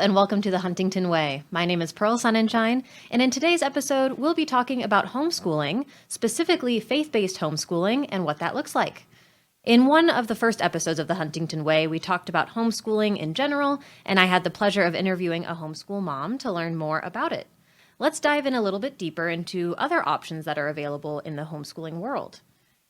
and welcome to the Huntington Way. My name is Pearl Sunshine, and in today's episode, we'll be talking about homeschooling, specifically faith-based homeschooling, and what that looks like. In one of the first episodes of the Huntington Way, we talked about homeschooling in general, and I had the pleasure of interviewing a homeschool mom to learn more about it. Let's dive in a little bit deeper into other options that are available in the homeschooling world.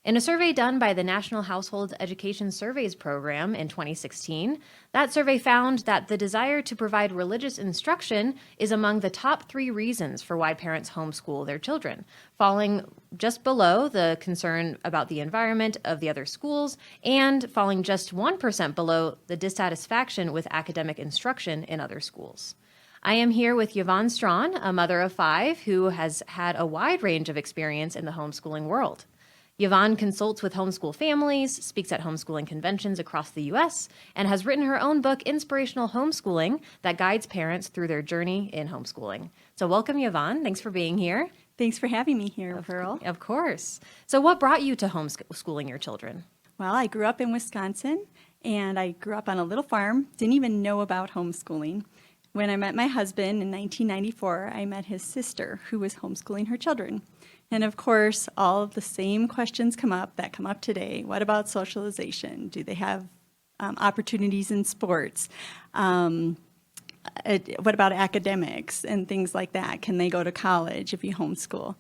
In a survey done by the National Household Education Surveys Program in 2016, that survey found that the desire to provide religious instruction is among the top 3 reasons for why parents homeschool their children, falling just below the concern about the environment of the other schools and falling just 1% below the dissatisfaction with academic instruction in other schools. I am here with Yvonne Strachan, a mother of 5 who has had a wide range of experience in the homeschooling world. Yvonne consults with homeschool families, speaks at homeschooling conventions across the U.S., and has written her own book, Inspirational Homeschooling, that guides parents through their journey in homeschooling. So welcome, Yvonne. Thanks for being here. Thanks for having me here, Pearl. Of course. So what brought you to homeschooling your children? Well, I grew up in Wisconsin, and I grew up on a little farm, didn't even know about homeschooling. When I met my husband in 1994, I met his sister, who was homeschooling her children. And of course, all of the same questions come up today. What about socialization? Do they have opportunities in sports? What about academics and things like that? Can they go to college if you homeschool?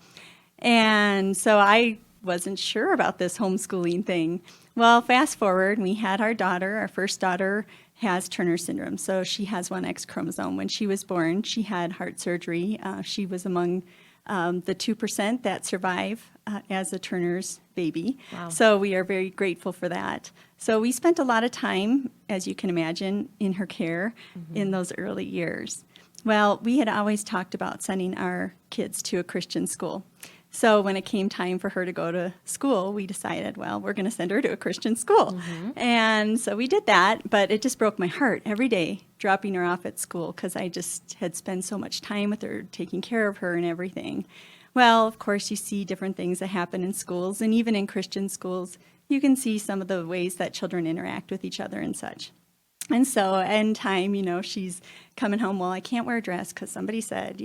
And so I wasn't sure about this homeschooling thing. Well, fast forward, we had our first daughter has Turner syndrome. So she has one X chromosome. When she was born, she had heart surgery. She was among the 2% that survive as a Turner's baby. Wow. So we are very grateful for that. So we spent a lot of time, as you can imagine, in her care in those early years. Well, we had always talked about sending our kids to a Christian school. So when it came time for her to go to school, we decided, well, we're going to send her to a Christian school. And so we did that, but it just broke my heart every day dropping her off at school because I just had spent so much time with her, taking care of her and everything. Well, of course, you see different things that happen in schools, and even in Christian schools, you can see some of the ways that children interact with each other and such. And so in time, she's coming home, well, I can't wear a dress because somebody said,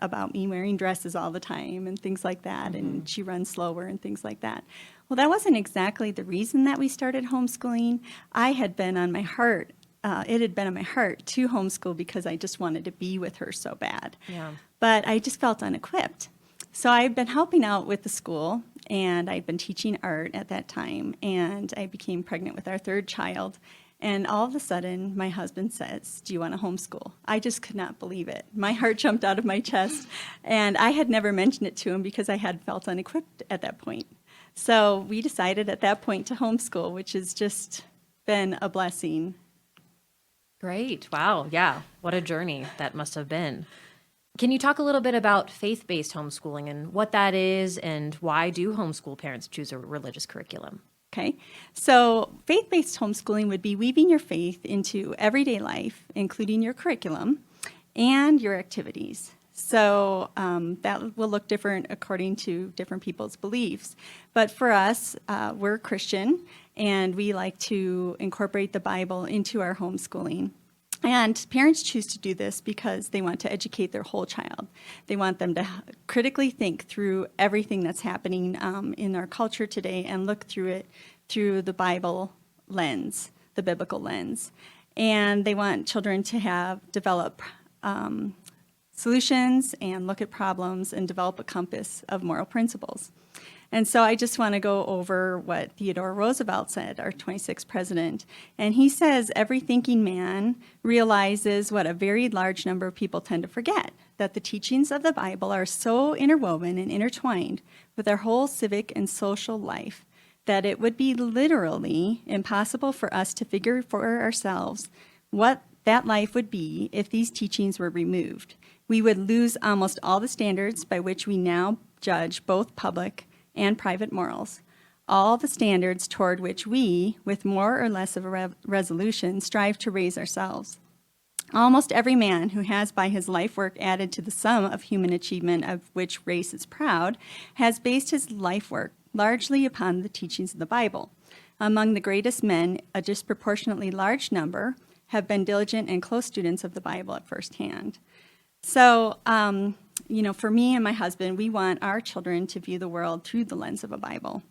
about me wearing dresses all the time and things like that, and she runs slower and things like that. Well, that wasn't exactly the reason that we started homeschooling. It had been on my heart to homeschool because I just wanted to be with her so bad. Yeah. But I just felt unequipped. So I've been helping out with the school, and I've been teaching art at that time, and I became pregnant with our 3rd child. And all of a sudden, my husband says, do you want to homeschool? I just could not believe it. My heart jumped out of my chest, and I had never mentioned it to him because I had felt unequipped at that point. So we decided at that point to homeschool, which has just been a blessing. Great. Wow. Yeah. What a journey that must have been. Can you talk a little bit about faith-based homeschooling and what that is, and why do homeschool parents choose a religious curriculum? Okay, so faith-based homeschooling would be weaving your faith into everyday life, including your curriculum and your activities. So that will look different according to different people's beliefs. But for us, we're Christian, and we like to incorporate the Bible into our homeschooling. And parents choose to do this because they want to educate their whole child. They want them to critically think through everything that's happening in our culture today and look through it through the Bible lens, the biblical lens. And they want children to develop solutions and look at problems and develop a compass of moral principles. And so I just want to go over what Theodore Roosevelt said, our 26th president. And he says, every thinking man realizes what a very large number of people tend to forget, that the teachings of the Bible are so interwoven and intertwined with our whole civic and social life that it would be literally impossible for us to figure for ourselves what that life would be if these teachings were removed. We would lose almost all the standards by which we now judge both public and private morals, all the standards toward which we, with more or less of a resolution, strive to raise ourselves. Almost every man who has by his life work added to the sum of human achievement of which race is proud has based his life work largely upon the teachings of the Bible. Among the greatest men, a disproportionately large number have been diligent and close students of the Bible at first hand. So, for me and my husband, we want our children to view the world through the lens of a Bible.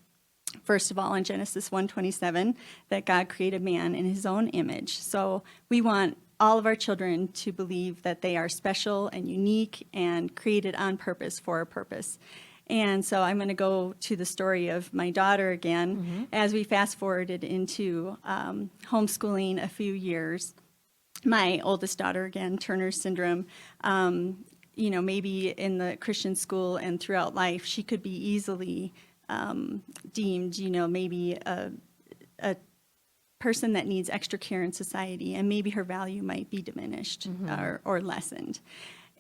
First of all, in Genesis 1:27, that God created man in his own image. So we want all of our children to believe that they are special and unique and created on purpose for a purpose. And so I'm going to go to the story of my daughter again. As we fast forwarded into homeschooling a few years. My oldest daughter, again, Turner syndrome, maybe in the Christian school and throughout life, she could be easily deemed, maybe a person that needs extra care in society, and maybe her value might be diminished or lessened.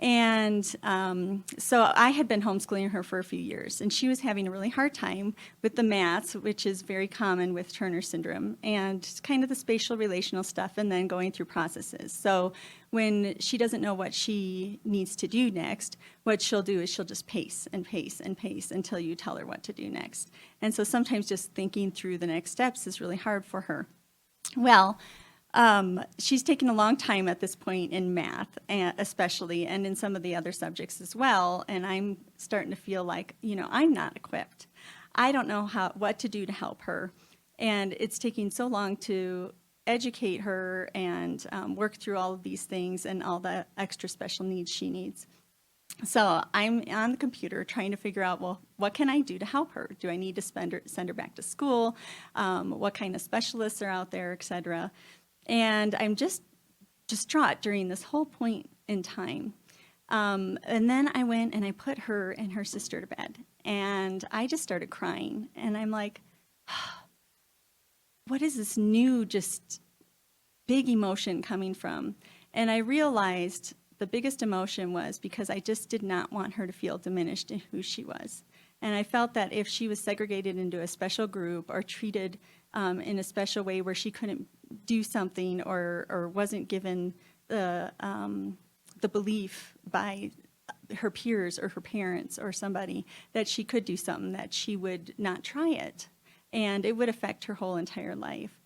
And so I had been homeschooling her for a few years, and she was having a really hard time with the maths, which is very common with Turner syndrome, and kind of the spatial relational stuff, and then going through processes. So when she doesn't know what she needs to do next, what she'll do is she'll just pace and pace and pace until you tell her what to do next. And so sometimes just thinking through the next steps is really hard for her. Well, she's taken a long time at this point in math, especially, and in some of the other subjects as well. And I'm starting to feel like, I'm not equipped. I don't know what to do to help her. And it's taking so long to educate her and work through all of these things and all the extra special needs she needs. So I'm on the computer trying to figure out, well, what can I do to help her? Do I need to send her back to school? What kind of specialists are out there, et cetera? And I'm just distraught during this whole point in time. And then I went and I put her and her sister to bed. And I just started crying. And I'm like, what is this new, just big emotion coming from? And I realized the biggest emotion was because I just did not want her to feel diminished in who she was. And I felt that if she was segregated into a special group or treated in a special way where she couldn't do something or wasn't given the belief by her peers or her parents or somebody that she could do something, that she would not try it. And it would affect her whole entire life.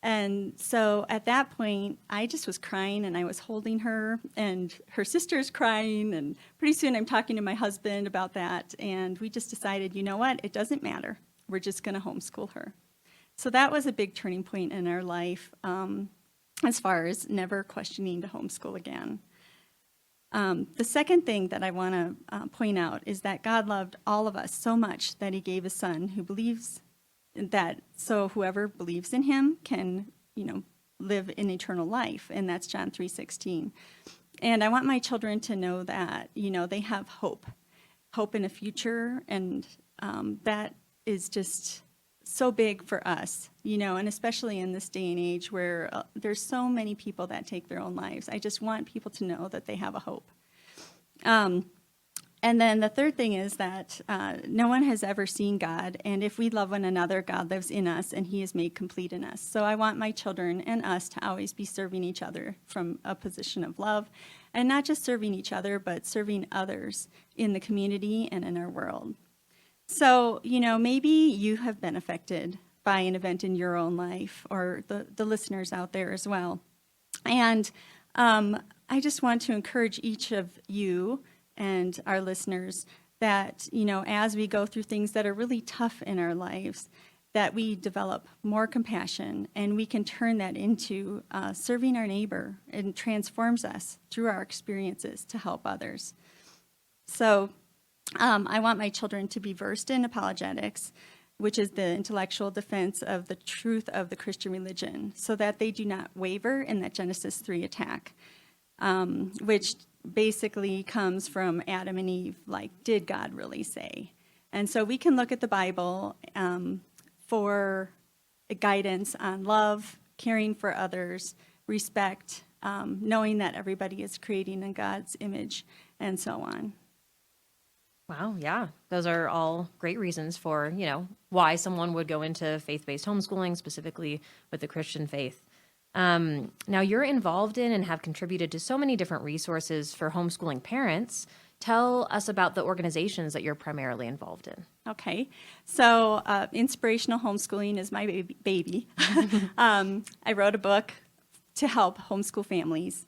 And so at that point, I just was crying, and I was holding her, and her sister's crying, and pretty soon I'm talking to my husband about that, and we just decided, you know what, it doesn't matter. We're just going to homeschool her. So that was a big turning point in our life as far as never questioning to homeschool again. The second thing that I want to point out is that God loved all of us so much that he gave his son who believes that, so whoever believes in him can, live in eternal life, and that's John 3:16. And I want my children to know that, they have hope in a future, and that is just so big for us, and especially in this day and age where there's so many people that take their own lives. I just want people to know that they have a hope. And then the third thing is that no one has ever seen God, and if we love one another, God lives in us, and he is made complete in us. So I want my children and us to always be serving each other from a position of love, and not just serving each other, but serving others in the community and in our world. So, maybe you have been affected by an event in your own life, or the listeners out there as well. And I just want to encourage each of you and our listeners that, as we go through things that are really tough in our lives, that we develop more compassion, and we can turn that into serving our neighbor, and transforms us through our experiences to help others. So I want my children to be versed in apologetics, which is the intellectual defense of the truth of the Christian religion, so that they do not waver in that Genesis 3 attack, which basically comes from Adam and Eve, like, did God really say? And so we can look at the Bible for guidance on love, caring for others, respect, knowing that everybody is creating in God's image, and so on. Wow, yeah. Those are all great reasons for, why someone would go into faith-based homeschooling, specifically with the Christian faith. Now, you're involved in and have contributed to so many different resources for homeschooling parents. Tell us about the organizations that you're primarily involved in. Okay, so Inspirational Homeschooling is my baby. I wrote a book to help homeschool families.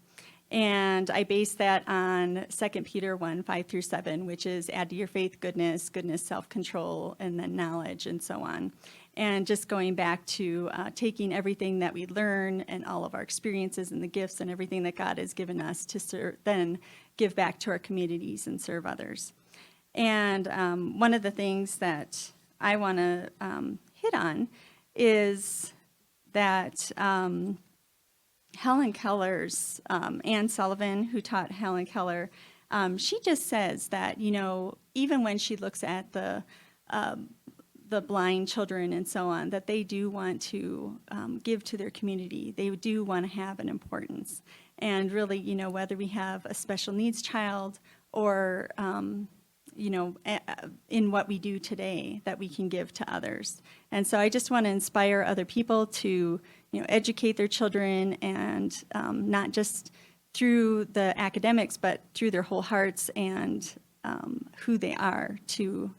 And I base that on 2 Peter 1, 5 through 7, which is add to your faith goodness, self-control, and then knowledge, and so on. And just going back to taking everything that we learn and all of our experiences and the gifts and everything that God has given us to then give back to our communities and serve others. And one of the things that I want to hit on is that Helen Keller's, Anne Sullivan, who taught Helen Keller, she just says that, even when she looks at the blind children and so on, that they do want to give to their community. They do want to have an importance. And really, whether we have a special needs child or, in what we do today, that we can give to others. And so I just want to inspire other people to, educate their children, and not just through the academics, but through their whole hearts and who they are, to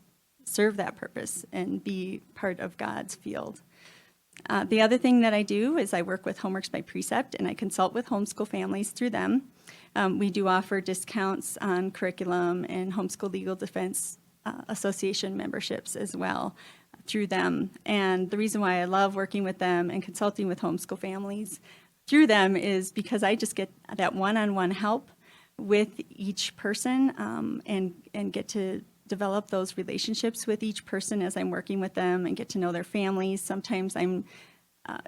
serve that purpose and be part of God's field. The other thing that I do is I work with Homeworks by Precept, and I consult with homeschool families through them. We do offer discounts on curriculum and Homeschool Legal Defense Association memberships as well through them. And the reason why I love working with them and consulting with homeschool families through them is because I just get that one-on-one help with each person, and get to develop those relationships with each person as I'm working with them and get to know their families. Sometimes I'm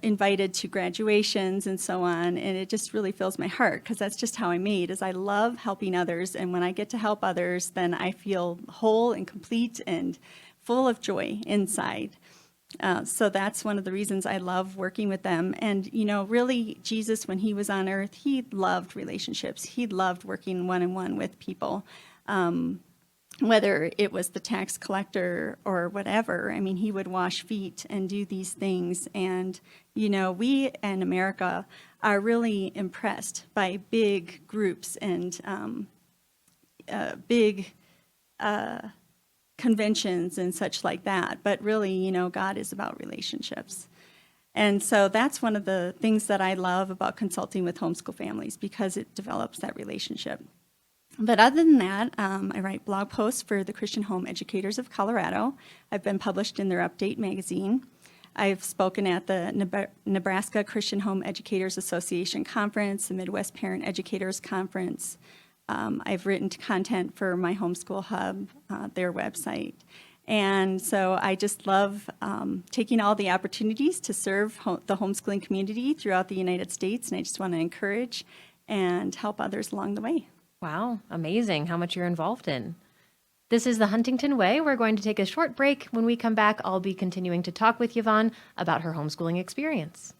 invited to graduations and so on, and it just really fills my heart, because that's just how I'm made, is I love helping others, and when I get to help others, then I feel whole and complete and full of joy inside. So that's one of the reasons I love working with them. And, really, Jesus, when he was on earth, he loved relationships. He loved working one-on-one with people. Whether it was the tax collector or whatever. I mean, he would wash feet and do these things. And, we in America are really impressed by big groups and big conventions and such like that. But really, God is about relationships. And so that's one of the things that I love about consulting with homeschool families, because it develops that relationship. But other than that, I write blog posts for the Christian Home Educators of Colorado. I've been published in their Update magazine. I've spoken at the Nebraska Christian Home Educators Association Conference, the Midwest Parent Educators Conference. I've written content for my Homeschool Hub, their website. And so I just love taking all the opportunities to serve the homeschooling community throughout the United States, and I just want to encourage and help others along the way. Wow, amazing how much you're involved in. This is the Huntington Way. We're going to take a short break. When we come back, I'll be continuing to talk with Yvonne about her homeschooling experience.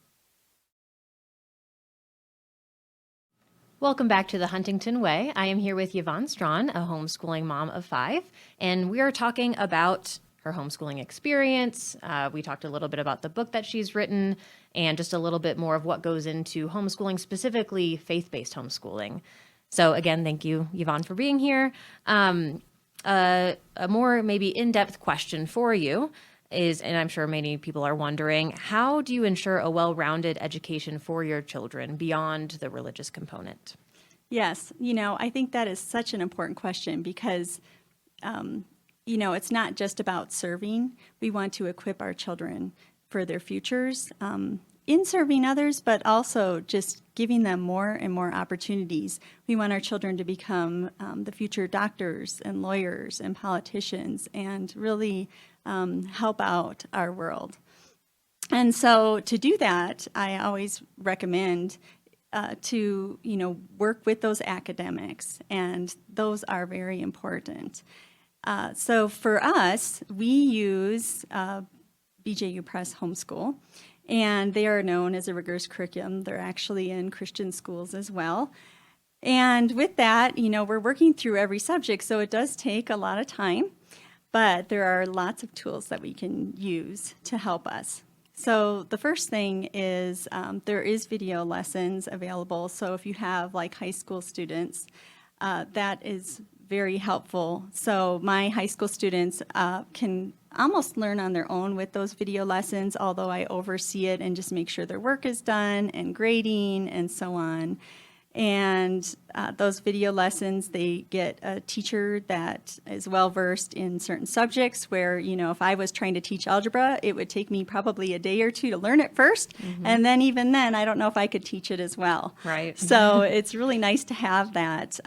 Welcome back to the Huntington Way. I am here with Yvonne Strachan, a homeschooling mom of 5, and we are talking about her homeschooling experience. We talked a little bit about the book that she's written and just a little bit more of what goes into homeschooling, specifically faith-based homeschooling. So again, thank you, Yvonne, for being here. A more maybe in-depth question for you is, and I'm sure many people are wondering, how do you ensure a well-rounded education for your children beyond the religious component? Yes, I think that is such an important question, because, it's not just about serving. We want to equip our children for their futures in serving others, but also just giving them more and more opportunities. We want our children to become the future doctors and lawyers and politicians, and really help out our world. And so to do that, I always recommend to work with those academics, and those are very important. So for us, we use BJU Press Homeschool, and they are known as a rigorous curriculum. They're actually in Christian schools as well. And with that, we're working through every subject, so it does take a lot of time, but there are lots of tools that we can use to help us. So the first thing is there is video lessons available. So if you have like high school students, that is very helpful. So my high school students can almost learn on their own with those video lessons, although I oversee it and just make sure their work is done and grading and so on. And those video lessons, they get a teacher that is well-versed in certain subjects where, if I was trying to teach algebra, it would take me probably a day or two to learn it first. And then even then, I don't know if I could teach it as well. Right. So it's really nice to have that.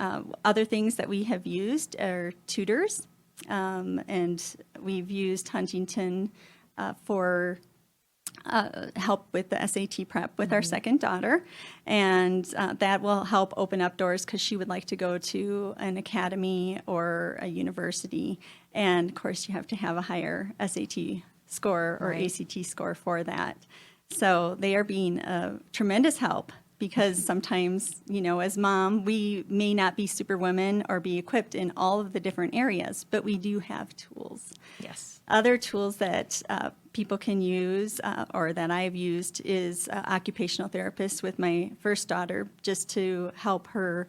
Other things that we have used are tutors. And we've used Huntington for help with the SAT prep with our second daughter, and that will help open up doors because she would like to go to an academy or a university, and of course you have to have a higher SAT score or ACT score for that. So they are being a tremendous help because sometimes, as mom, we may not be superwomen or be equipped in all of the different areas, but we do have tools. Yes. Other tools that people can use or that I've used is occupational therapists with my first daughter, just to help her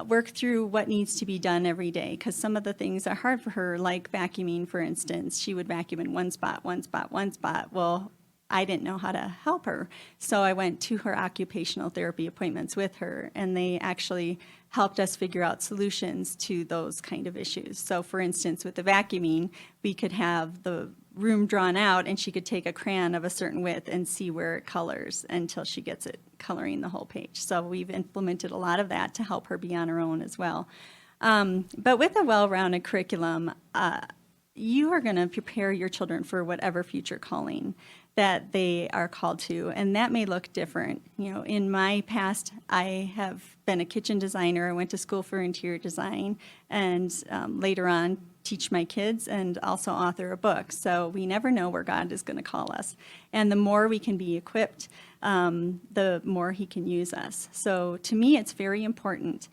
work through what needs to be done every day, because some of the things are hard for her, like vacuuming, for instance. She would vacuum in one spot. Well, I didn't know how to help her, so I went to her occupational therapy appointments with her, and they actually helped us figure out solutions to those kind of issues. So for instance, with the vacuuming, we could have the room drawn out and she could take a crayon of a certain width and see where it colors until she gets it coloring the whole page. So we've implemented a lot of that to help her be on her own as well. But with a well-rounded curriculum, you are going to prepare your children for whatever future calling that they are called to, and that may look different. In my past, I have been a kitchen designer. I went to school for interior design, and later on teach my kids and also author a book. So we never know where God is going to call us. And the more we can be equipped, the more he can use us. So to me, it's very important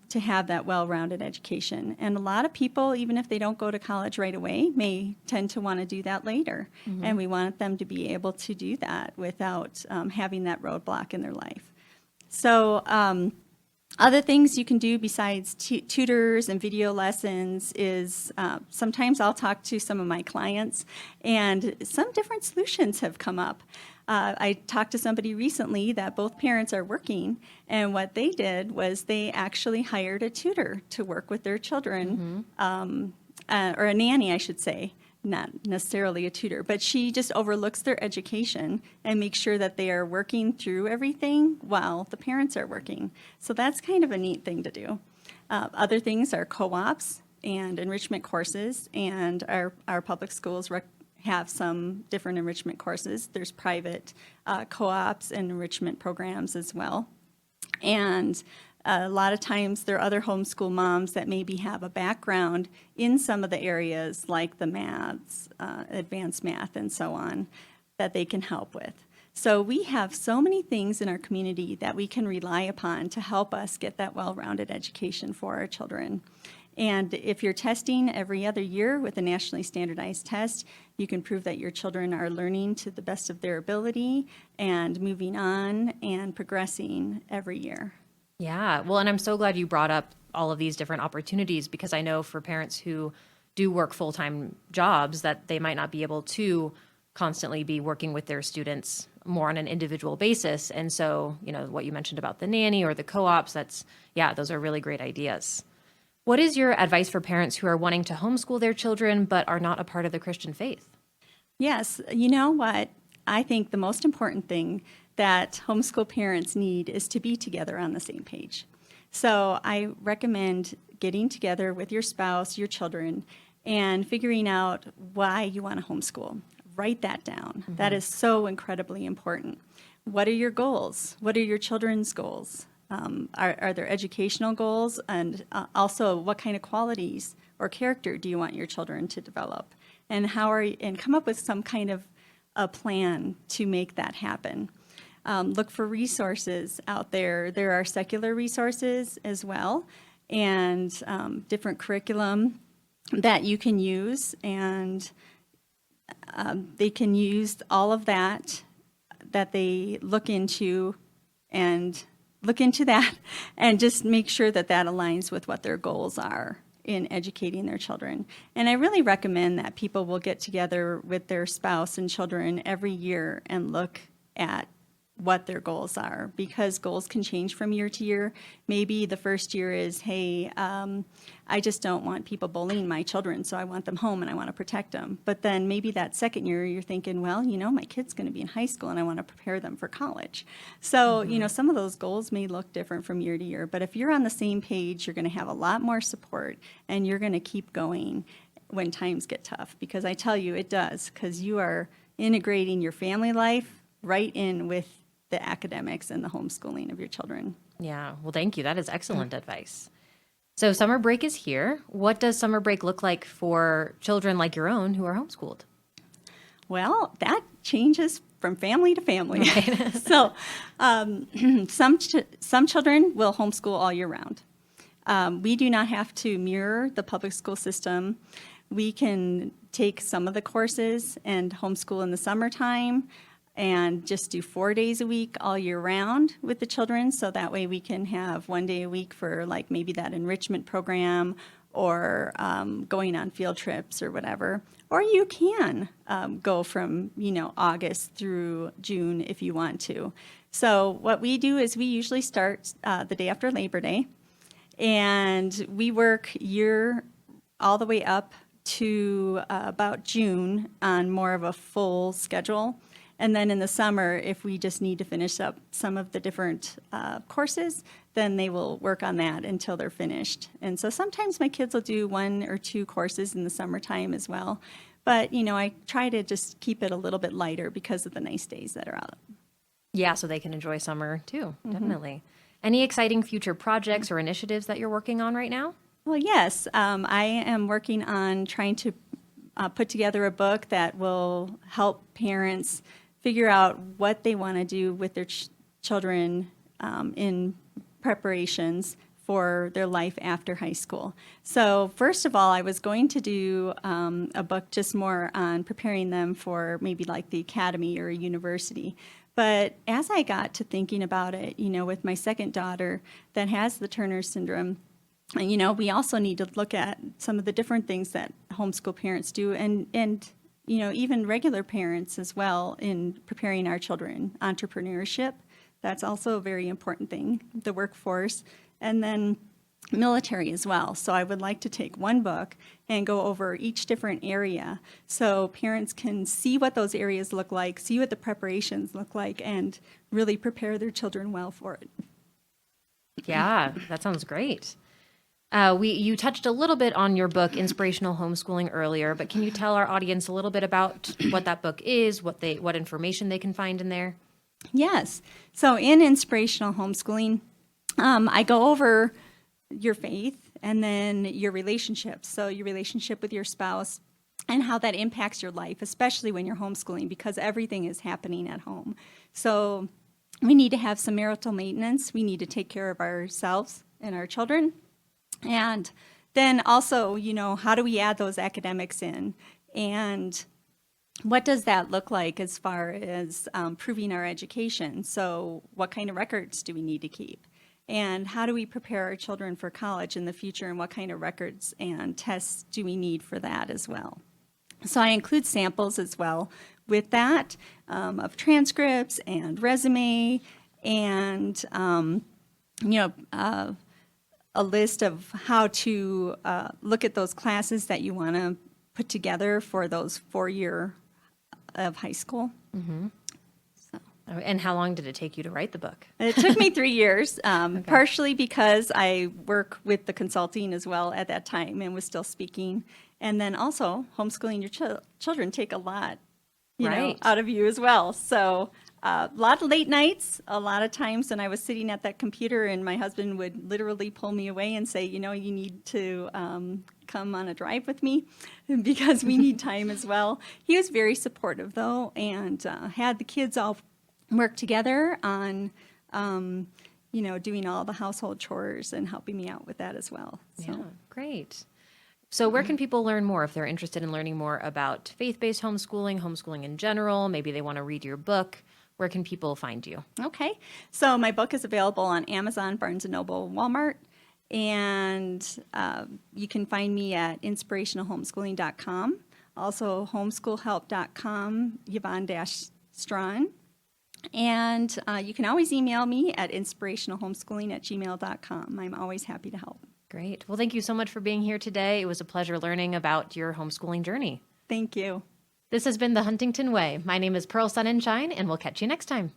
to have that well-rounded education. And a lot of people, even if they don't go to college right away, may tend to want to do that later. And we want them to be able to do that without having that roadblock in their life. So other things you can do besides tutors and video lessons is sometimes I'll talk to some of my clients, and some different solutions have come up. I talked to somebody recently that both parents are working, and what they did was they actually hired a tutor to work with their children, or a nanny, I should say, not necessarily a tutor, but she just overlooks their education and makes sure that they are working through everything while the parents are working. So that's kind of a neat thing to do. Other things are co-ops and enrichment courses, and our public schools have some different enrichment courses. There's private co-ops and enrichment programs as well. And a lot of times there are other homeschool moms that maybe have a background in some of the areas like the maths, advanced math, and so on, that they can help with. So we have so many things in our community that we can rely upon to help us get that well-rounded education for our children. And if you're testing every other year with a nationally standardized test, you can prove that your children are learning to the best of their ability and moving on and progressing every year. Yeah, well, and I'm so glad you brought up all of these different opportunities, because I know for parents who do work full-time jobs that they might not be able to constantly be working with their students more on an individual basis. And so, what you mentioned about the nanny or the co-ops, those are really great ideas. What is your advice for parents who are wanting to homeschool their children but are not a part of the Christian faith? Yes, you know what? I think the most important thing that homeschool parents need is to be together on the same page. So I recommend getting together with your spouse, your children, and figuring out why you want to homeschool. Write that down. That is so incredibly important. What are your goals? What are your children's goals? Are there educational goals? And also, what kind of qualities or character do you want your children to develop? And and come up with some kind of a plan to make that happen. Look for resources out there. There are secular resources as well, and different curriculum that you can use, and they can use all of that they look into that and just make sure that aligns with what their goals are. in educating their children. And I really recommend that people will get together with their spouse and children every year and look at what their goals are, because goals can change from year to year. Maybe the first year is, hey, I just don't want people bullying my children, so I want them home and I want to protect them. But then maybe that second year you're thinking, well, my kid's going to be in high school and I want to prepare them for college. So, some of those goals may look different from year to year, but if you're on the same page, you're going to have a lot more support and you're going to keep going when times get tough, because I tell you it does, because you are integrating your family life right in with the academics and the homeschooling of your children. Yeah. Well, thank you. That is excellent advice. So summer break is here. What does summer break look like for children like your own who are homeschooled? Well, that changes from family to family. Right. So some children will homeschool all year round. We do not have to mirror the public school system. We can take some of the courses and homeschool in the summertime and just do 4 days a week all year round with the children. So that way we can have 1 day a week for like maybe that enrichment program or going on field trips or whatever. Or you can go from, August through June if you want to. So what we do is we usually start the day after Labor Day, and we work all the way up to about June on more of a full schedule. And then in the summer, if we just need to finish up some of the different courses, then they will work on that until they're finished. And so sometimes my kids will do 1 or 2 courses in the summertime as well. But, I try to just keep it a little bit lighter because of the nice days that are out. Yeah, so they can enjoy summer too, definitely. Any exciting future projects or initiatives that you're working on right now? Well, yes. I am working on trying to put together a book that will help parents figure out what they want to do with their children in preparations for their life after high school. So first of all, I was going to do a book just more on preparing them for maybe like the academy or a university. But as I got to thinking about it, with my second daughter that has the Turner syndrome, we also need to look at some of the different things that homeschool parents do and even regular parents as well in preparing our children. Entrepreneurship, that's also a very important thing, the workforce, and then military as well. So I would like to take one book and go over each different area so parents can see what those areas look like, see what the preparations look like, and really prepare their children well for it. Yeah, that sounds great. You touched a little bit on your book, Inspirational Homeschooling, earlier, but can you tell our audience a little bit about what that book is, what information they can find in there? Yes. So in Inspirational Homeschooling, I go over your faith and then your relationships. So your relationship with your spouse and how that impacts your life, especially when you're homeschooling, because everything is happening at home. So we need to have some marital maintenance. We need to take care of ourselves and our children. And then also, how do we add those academics in? And what does that look like as far as proving our education? So what kind of records do we need to keep? And how do we prepare our children for college in the future? And what kind of records and tests do we need for that as well? So I include samples as well with that of transcripts and resume and, a list of how to look at those classes that you want to put together for those 4 year of high school. Mm-hmm. So. And how long did it take you to write the book? It took me 3 years, partially because I work with the consulting as well at that time and was still speaking. And then also homeschooling your children take a lot out of you as well. So a lot of late nights, a lot of times when I was sitting at that computer and my husband would literally pull me away and say, you need to come on a drive with me because we need time as well. He was very supportive though, and had the kids all work together on, doing all the household chores and helping me out with that as well. So. Yeah, great. So where can people learn more if they're interested in learning more about faith-based homeschooling in general? Maybe they want to read your book. Where can people find you? Okay. So my book is available on Amazon, Barnes & Noble, Walmart, And you can find me at inspirationalhomeschooling.com, also homeschoolhelp.com, Yvonne-Strachan. And you can always email me at inspirationalhomeschooling@gmail.com. I'm always happy to help. Great. Well, thank you so much for being here today. It was a pleasure learning about your homeschooling journey. Thank you. This has been The Huntington Way. My name is Pearl Sunshine, and we'll catch you next time.